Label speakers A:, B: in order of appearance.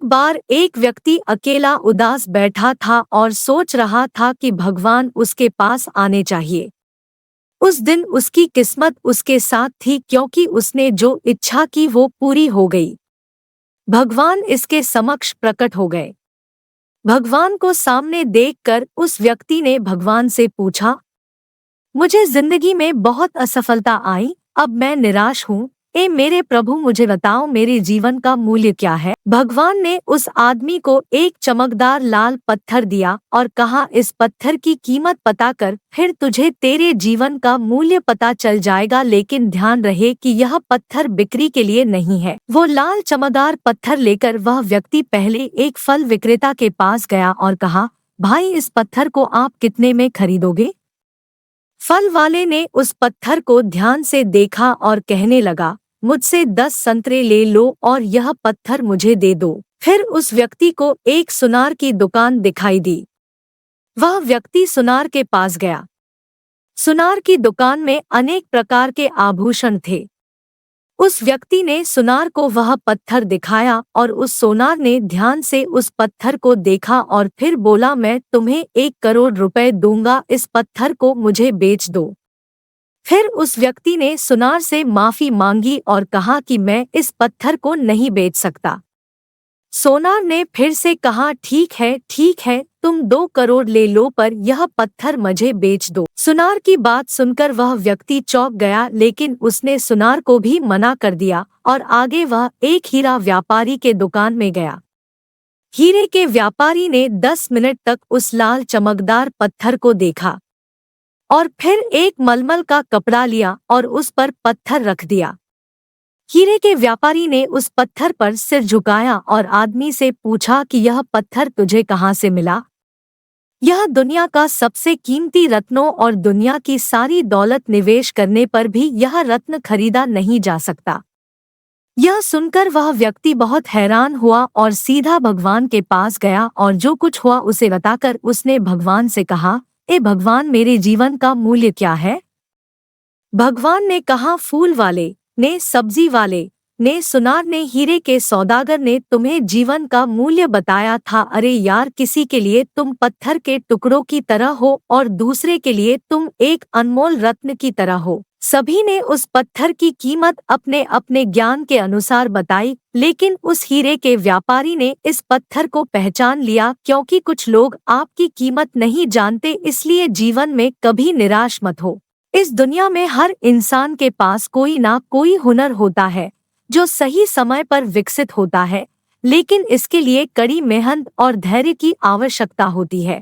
A: बार एक व्यक्ति अकेला उदास बैठा था और सोच रहा था कि भगवान उसके पास आने चाहिए। उस दिन उसकी किस्मत उसके साथ थी क्योंकि उसने जो इच्छा की वो पूरी हो गई। भगवान इसके समक्ष प्रकट हो गए। भगवान को सामने देखकर उस व्यक्ति ने भगवान से पूछा, मुझे जिंदगी में बहुत असफलता आई, अब मैं निराश हूँ। ए मेरे प्रभु, मुझे बताओ मेरे जीवन का मूल्य क्या है। भगवान ने उस आदमी को एक चमकदार लाल पत्थर दिया और कहा, इस पत्थर की कीमत पता कर, फिर तुझे तेरे जीवन का मूल्य पता चल जाएगा। लेकिन ध्यान रहे कि यह पत्थर बिक्री के लिए नहीं है। वो लाल चमकदार पत्थर लेकर वह व्यक्ति पहले एक फल विक्रेता के पास गया और कहा, भाई इस पत्थर को आप कितने में खरीदोगे? फल वाले ने उस पत्थर को ध्यान से देखा और कहने लगा, मुझसे 10 संतरे ले लो और यह पत्थर मुझे दे दो। फिर उस व्यक्ति को एक सुनार की दुकान दिखाई दी। वह व्यक्ति सुनार के पास गया। सुनार की दुकान में अनेक प्रकार के आभूषण थे। उस व्यक्ति ने सुनार को वह पत्थर दिखाया और उस सोनार ने ध्यान से उस पत्थर को देखा और फिर बोला, मैं तुम्हें 1 करोड़ रुपए दूंगा, इस पत्थर को मुझे बेच दो। फिर उस व्यक्ति ने सुनार से माफी मांगी और कहा कि मैं इस पत्थर को नहीं बेच सकता। सोनार ने फिर से कहा, ठीक है, तुम 2 करोड़ ले लो, पर यह पत्थर मुझे बेच दो। सुनार की बात सुनकर वह व्यक्ति चौंक गया, लेकिन उसने सुनार को भी मना कर दिया और आगे वह एक हीरा व्यापारी के दुकान में गया। हीरे के व्यापारी ने 10 मिनट तक उस लाल चमकदार पत्थर को देखा और फिर एक मलमल का कपड़ा लिया और उस पर पत्थर रख दिया। हीरे के व्यापारी ने उस पत्थर पर सिर झुकाया और आदमी से पूछा कि यह पत्थर तुझे कहाँ से मिला? यह दुनिया का सबसे कीमती रत्नों और दुनिया की सारी दौलत निवेश करने पर भी यह रत्न खरीदा नहीं जा सकता। यह सुनकर वह व्यक्ति बहुत हैरान हुआ और सीधा भगवान के पास गया और जो कुछ हुआ उसे बताकर उसने भगवान से कहा, ए भगवान, मेरे जीवन का मूल्य क्या है? भगवान ने कहा, फूल वाले ने, सब्जी वाले ने, सुनार ने, हीरे के सौदागर ने तुम्हें जीवन का मूल्य बताया था। अरे यार, किसी के लिए तुम पत्थर के टुकड़ों की तरह हो और दूसरे के लिए तुम एक अनमोल रत्न की तरह हो। सभी ने उस पत्थर की कीमत अपने अपने ज्ञान के अनुसार बताई, लेकिन उस हीरे के व्यापारी ने इस पत्थर को पहचान लिया। क्योंकि कुछ लोग आपकी कीमत नहीं जानते, इसलिए जीवन में कभी निराश मत हो। इस दुनिया में हर इंसान के पास कोई ना कोई हुनर होता है जो सही समय पर विकसित होता है, लेकिन इसके लिए कड़ी मेहनत और धैर्य की आवश्यकता होती है।